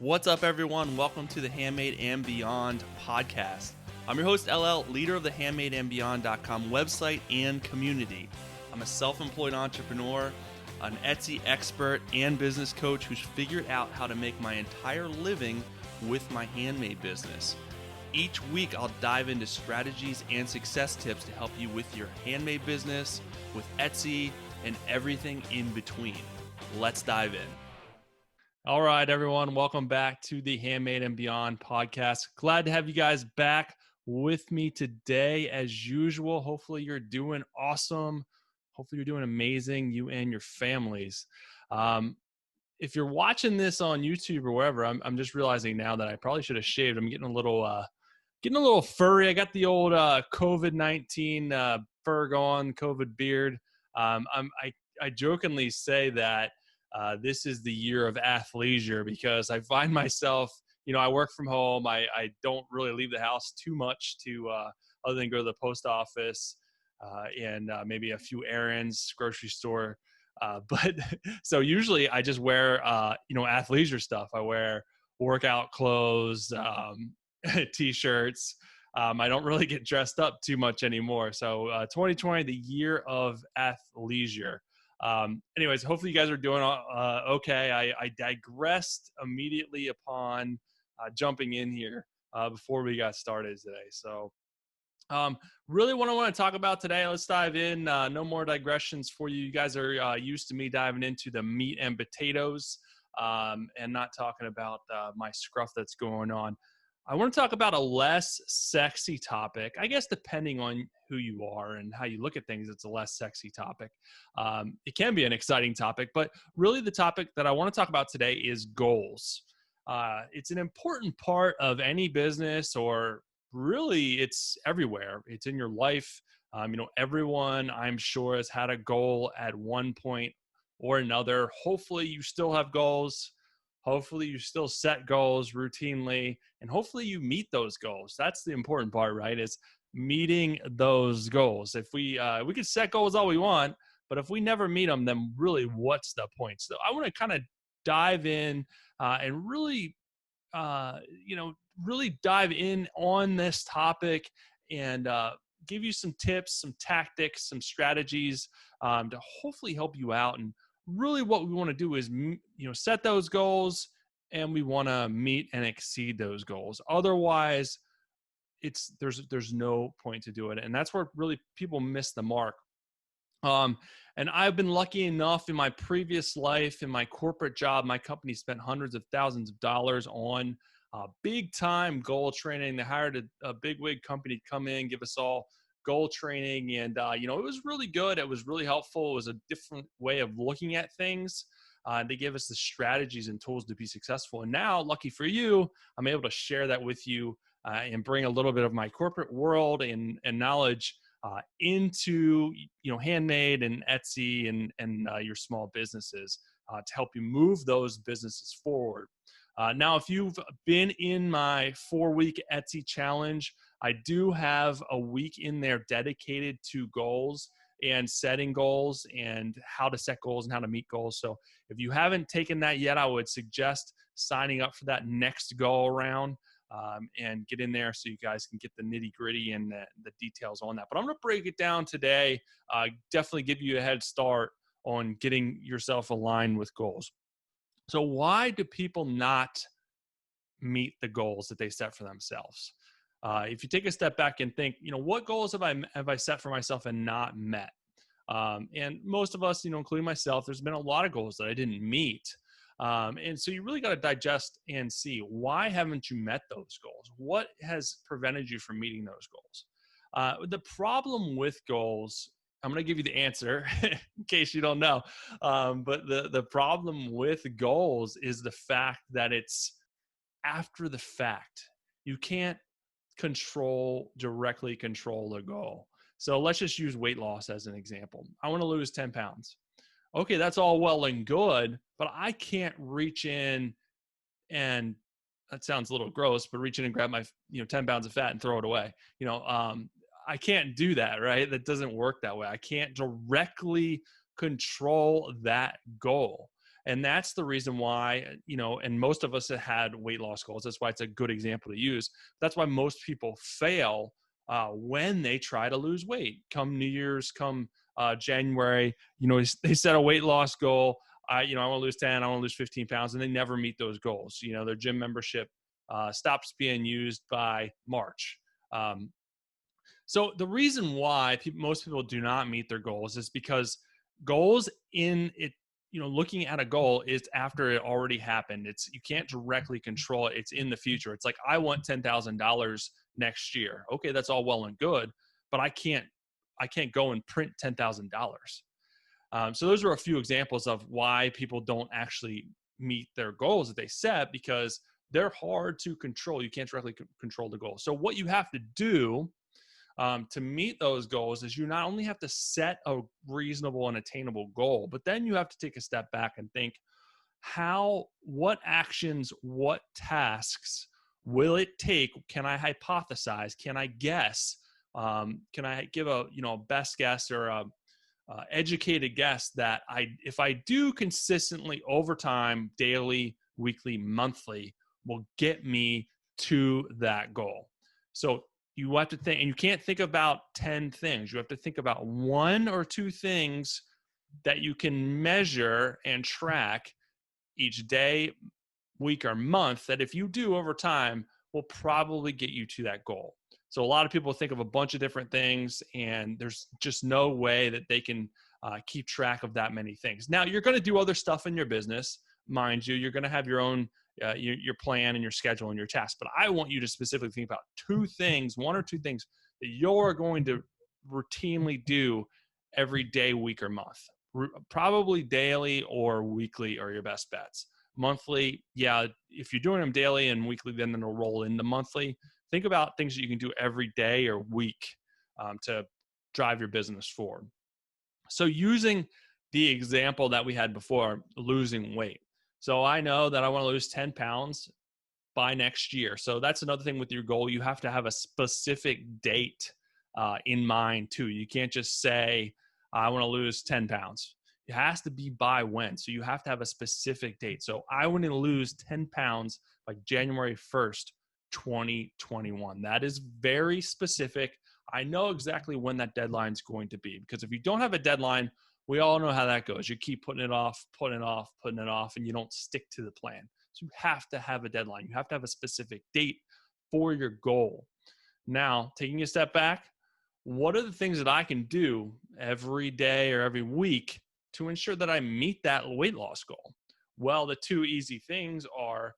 What's up, everyone? Welcome to the Handmade and Beyond podcast. I'm your host, LL, leader of the handmadeandbeyond.com website and community. I'm a self-employed entrepreneur, an Etsy expert, and business coach who's figured out how to make my entire living with my handmade business. Each week, I'll dive into strategies and success tips to help you with your handmade business, with Etsy, and everything in between. Let's dive in. All right, everyone. Welcome back to the Handmade and Beyond podcast. Glad to have you guys back with me today as usual. Hopefully you're doing awesome. Hopefully you're doing amazing, you and your families. If you're watching this on YouTube or wherever, I'm just realizing now that I probably should have shaved. I'm getting a little furry. I got the old COVID-19 fur going, COVID beard. I jokingly say that this is the year of athleisure because I find myself, I work from home. I don't really leave the house too much other than go to the post office and maybe a few errands, grocery store. But so usually I just wear, athleisure stuff. I wear workout clothes, t-shirts. I don't really get dressed up too much anymore. So 2020, the year of athleisure. Anyways, hopefully you guys are doing okay. I digressed immediately upon jumping in here before we got started today. So really what I want to talk about today, let's dive in. No more digressions for you. You guys are used to me diving into the meat and potatoes and not talking about my scruff that's going on. I want to talk about a less sexy topic. I guess depending on who you are and how you look at things, it's a less sexy topic. It can be an exciting topic, but really the topic that I want to talk about today is goals. It's an important part of any business, or really it's everywhere. It's in your life. Everyone I'm sure has had a goal at one point or another. Hopefully you still have goals. Hopefully you still set goals routinely, and hopefully you meet those goals. That's the important part, right? Is meeting those goals. If we could set goals all we want, but if we never meet them, then really what's the point? So I want to kind of dive in and really, really dive in on this topic and give you some tips, some tactics, some strategies to hopefully help you out. And really what we want to do is, set those goals, and we want to meet and exceed those goals. Otherwise, there's no point to do it. And that's where really people miss the mark. And I've been lucky enough in my previous life, in my corporate job, my company spent hundreds of thousands of dollars on big time goal training. They hired a big wig company to come in, give us all goal training. And, it was really good. It was really helpful. It was a different way of looking at things. They gave us the strategies and tools to be successful. And now, lucky for you, I'm able to share that with you and bring a little bit of my corporate world and knowledge into, handmade and Etsy and your small businesses to help you move those businesses forward. Now, if you've been in my 4-week Etsy challenge, I do have a week in there dedicated to goals and setting goals and how to set goals and how to meet goals. So if you haven't taken that yet, I would suggest signing up for that next go around and get in there so you guys can get the nitty gritty and the details on that. But I'm going to break it down today, definitely give you a head start on getting yourself aligned with goals. So why do people not meet the goals that they set for themselves? If you take a step back and think, what goals have I set for myself and not met? And most of us, including myself, there's been a lot of goals that I didn't meet. And so you really got to digest and see, why haven't you met those goals? What has prevented you from meeting those goals? The problem with goals, I'm going to give you the answer in case you don't know. But the problem with goals is the fact that it's after the fact. You can't directly control the goal. So let's just use weight loss as an example. I want to lose 10 pounds. Okay, that's all well and good, but I can't reach in and, that sounds a little gross, but reach in and grab my 10 pounds of fat and throw it away. I can't do that, right? That doesn't work that way. I can't directly control that goal. And that's the reason why, and most of us have had weight loss goals. That's why it's a good example to use. That's why most people fail when they try to lose weight. Come New Year's, come January, they set a weight loss goal. I want to lose 10, I want to lose 15 pounds, and they never meet those goals. Their gym membership stops being used by March. So the reason why most people do not meet their goals is because goals in it, looking at a goal is after it already happened. You can't directly control it. It's in the future. It's like, I want $10,000 next year. Okay, that's all well and good, but I can't go and print $10,000. So those are a few examples of why people don't actually meet their goals that they set, because they're hard to control. You can't directly control the goal. So what you have to do to meet those goals is you not only have to set a reasonable and attainable goal, but then you have to take a step back and think, what actions, what tasks will it take? Can I hypothesize? Can I guess? Can I give a best guess or a educated guess that if I do consistently over time, daily, weekly, monthly, will get me to that goal? So you have to think, and you can't think about 10 things. You have to think about 1 or 2 things that you can measure and track each day, week, or month that if you do over time will probably get you to that goal. So a lot of people think of a bunch of different things, and there's just no way that they can keep track of that many things. Now, you're going to do other stuff in your business, mind you. You're going to have your own your plan and your schedule and your tasks. But I want you to specifically think about 2 things, 1 or 2 things that you're going to routinely do every day, week, or month. Probably daily or weekly are your best bets. Monthly, yeah, if you're doing them daily and weekly, then it'll roll into monthly. Think about things that you can do every day or week to drive your business forward. So using the example that we had before, losing weight. So I know that I want to lose 10 pounds by next year. So that's another thing with your goal. You have to have a specific date in mind too. You can't just say, I want to lose 10 pounds. It has to be by when. So you have to have a specific date. So I want to lose 10 pounds by January 1st, 2021. That is very specific. I know exactly when that deadline is going to be, because if you don't have a deadline, we all know how that goes. You keep putting it off, and you don't stick to the plan. So you have to have a deadline. You have to have a specific date for your goal. Now, taking a step back, what are the things that I can do every day or every week to ensure that I meet that weight loss goal? Well, the 2 easy things are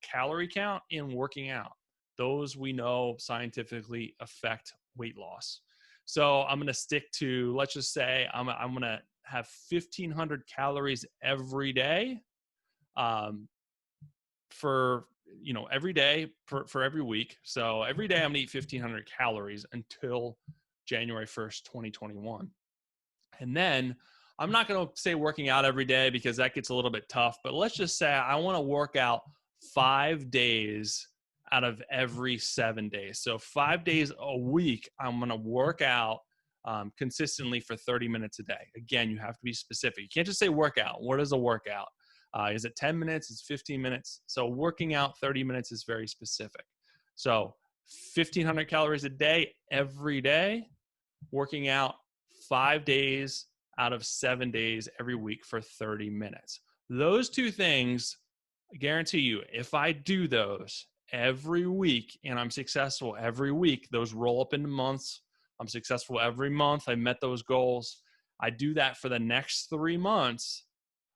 calorie count and working out. Those we know scientifically affect weight loss. So I'm going to stick to, let's just say I'm going to have 1,500 calories every day for every day for every week. So every day I'm going to eat 1,500 calories until January 1st, 2021. And then I'm not going to say working out every day because that gets a little bit tough, but let's just say I want to work out 5 days out of every 7 days. So 5 days a week, I'm going to work out consistently for 30 minutes a day. Again, you have to be specific. You can't just say workout. What is a workout? Is it 10 minutes? Is it 15 minutes? So working out 30 minutes is very specific. So 1,500 calories a day, every day, working out 5 days out of 7 days every week for 30 minutes. Those 2 things, I guarantee you, if I do those every week and I'm successful every week, those roll up into months. I'm successful every month. I met those goals. I do that for the next 3 months.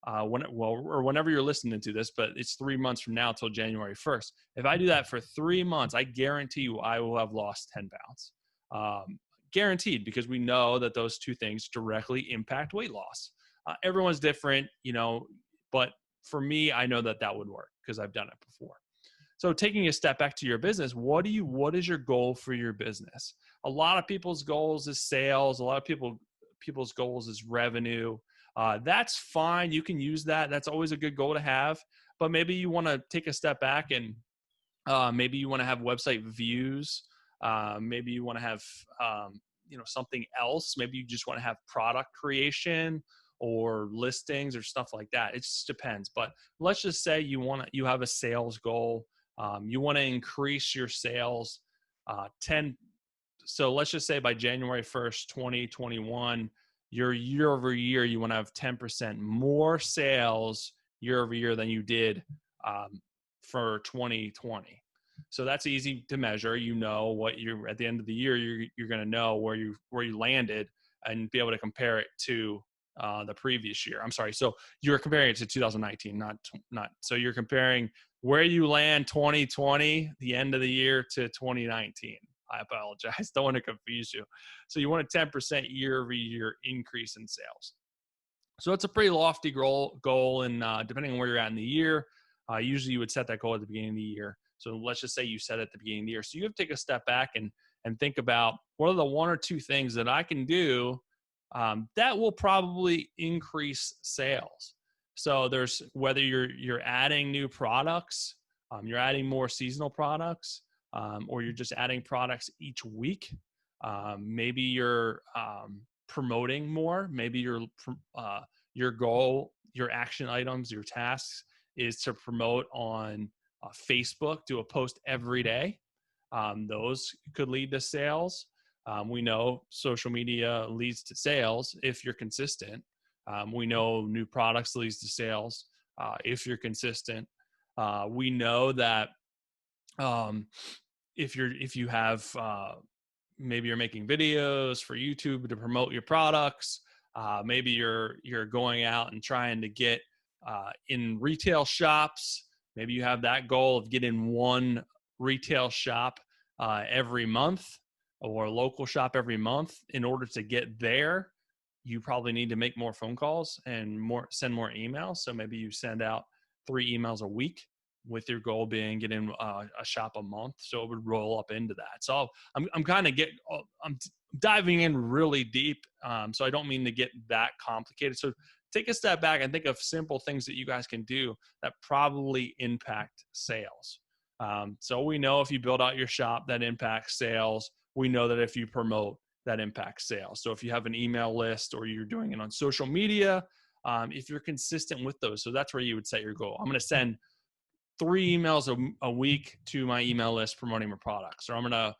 Whenever you're listening to this, but it's 3 months from now till January 1st. If I do that for 3 months, I guarantee you I will have lost 10 pounds. Guaranteed, because we know that those 2 things directly impact weight loss. Everyone's different, but for me, I know that would work because I've done it before. So taking a step back to your business, what is your goal for your business? A lot of people's goals is sales. A lot of people's goals is revenue. That's fine. You can use that. That's always a good goal to have. But maybe you want to take a step back and maybe you want to have website views. Maybe you want to have something else. Maybe you just want to have product creation, or listings or stuff like that. It just depends. But let's just say you have a sales goal. You want to increase your sales 10. So let's just say by January 1st, 2021, your year over year, you want to have 10% more sales year over year than you did for 2020. So that's easy to measure. You know what you're at the end of the year, you're going to know where you landed and be able to compare it to the previous year. I'm sorry. So you're comparing it to 2019, not. So you're comparing where you land 2020, the end of the year, to 2019. I apologize. Don't want to confuse you. So you want a 10% year over year increase in sales. So it's a pretty lofty goal, and depending on where you're at in the year, usually you would set that goal at the beginning of the year. So let's just say you set it at the beginning of the year. So you have to take a step back and think about what are the one or two things that I can do that will probably increase sales. So there's whether you're adding new products, you're adding more seasonal products, or you're just adding products each week. Maybe you're promoting more. Maybe your goal, your action items, your tasks is to promote on Facebook, do a post every day. Those could lead to sales. We know social media leads to sales if you're consistent. We know new products leads to sales if you're consistent. We know that if you have maybe you're making videos for YouTube to promote your products, maybe you're going out and trying to get in retail shops. Maybe you have that goal of getting one retail shop every month or a local shop every month. In order to get there, you probably need to make more phone calls and send more emails. So maybe you send out 3 emails a week, with your goal being getting a shop a month. So it would roll up into that. So I'm diving in really deep. So I don't mean to get that complicated. So take a step back and think of simple things that you guys can do that probably impact sales. So we know if you build out your shop, that impacts sales. We know that if you promote, that impacts sales. So if you have an email list or you're doing it on social media, if you're consistent with those, so that's where you would set your goal. I'm going to send 3 emails a week to my email list promoting my products, or I'm going to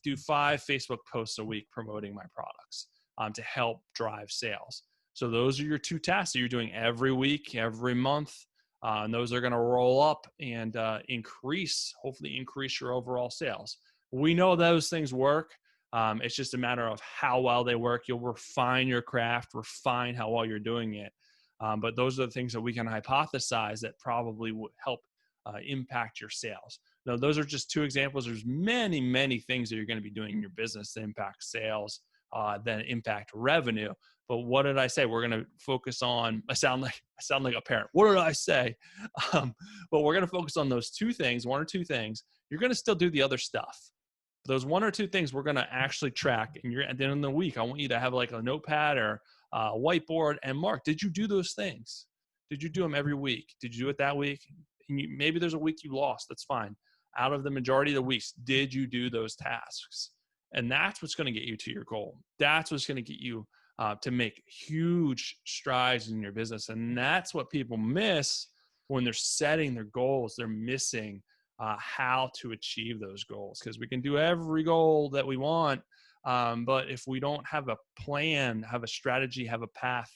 do 5 Facebook posts a week promoting my products to help drive sales. So those are your 2 tasks that you're doing every week, every month. And those are going to roll up and hopefully increase your overall sales. We know those things work. It's just a matter of how well they work. You'll refine your craft, refine how well you're doing it. But those are the things that we can hypothesize that probably would help impact your sales. Now, those are just 2 examples. There's many, many things that you're going to be doing in your business that impact sales, that impact revenue. But what did I say? We're going to focus on, I sound like a parent. What did I say? But we're going to focus on those 2 things, 1 or 2 things. You're going to still do the other stuff. Those 1 or 2 things we're going to actually track. And at the end of the week, I want you to have like a notepad or a whiteboard and mark, did you do those things? Did you do them every week? Did you do it that week? And maybe there's a week you lost. That's fine. Out of the majority of the weeks, did you do those tasks? And that's what's going to get you to your goal. That's what's going to get you to make huge strides in your business. And that's what people miss when they're setting their goals. They're missing how to achieve those goals, because we can do every goal that we want. But if we don't have a plan, have a strategy, have a path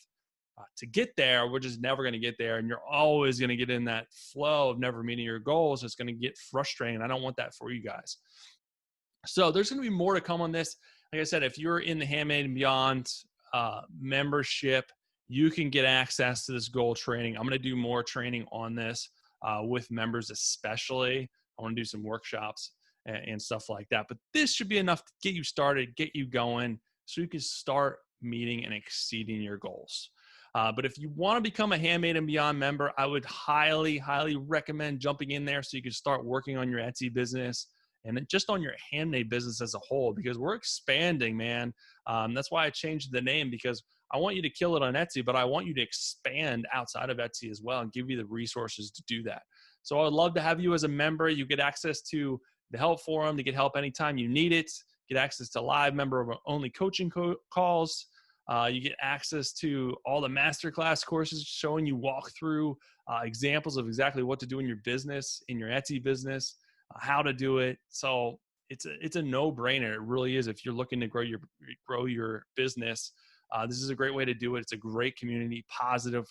to get there, we're just never going to get there. And you're always going to get in that flow of never meeting your goals. It's going to get frustrating. I don't want that for you guys. So there's going to be more to come on this. Like I said, if you're in the Handmade and Beyond membership, you can get access to this goal training. I'm going to do more training on this with members especially. I want to do some workshops and stuff like that. But this should be enough to get you started, get you going, so you can start meeting and exceeding your goals. But if you want to become a Handmade and Beyond member, I would highly, highly recommend jumping in there so you can start working on your Etsy business and just on your handmade business as a whole, because we're expanding, man. That's why I changed the name, because I want you to kill it on Etsy, but I want you to expand outside of Etsy as well and give you the resources to do that. So I would love to have you as a member. You get access to the help forum to get help anytime you need it, get access to live member-only coaching calls, You get access to all the masterclass courses showing you walk through examples of exactly what to do in your business, in your Etsy business, how to do it. So it's a no-brainer. It really is. If you're looking to grow your business, this is a great way to do it. It's a great community, positive,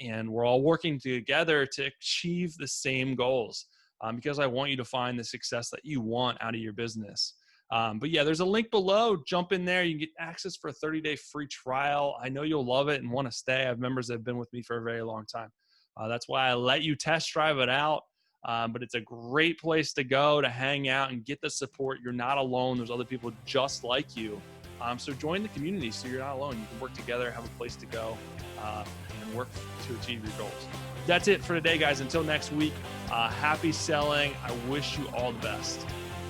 and we're all working together to achieve the same goals, because I want you to find the success that you want out of your business. But yeah, there's a link below. Jump in there. You can get access for a 30-day free trial. I know you'll love it and want to stay. I have members that have been with me for a very long time. That's why I let you test drive it out. But it's a great place to go to hang out and get the support. You're not alone. There's other people just like you. So join the community so you're not alone. You can work together, have a place to go, and work to achieve your goals. That's it for today, guys. Until next week, happy selling. I wish you all the best.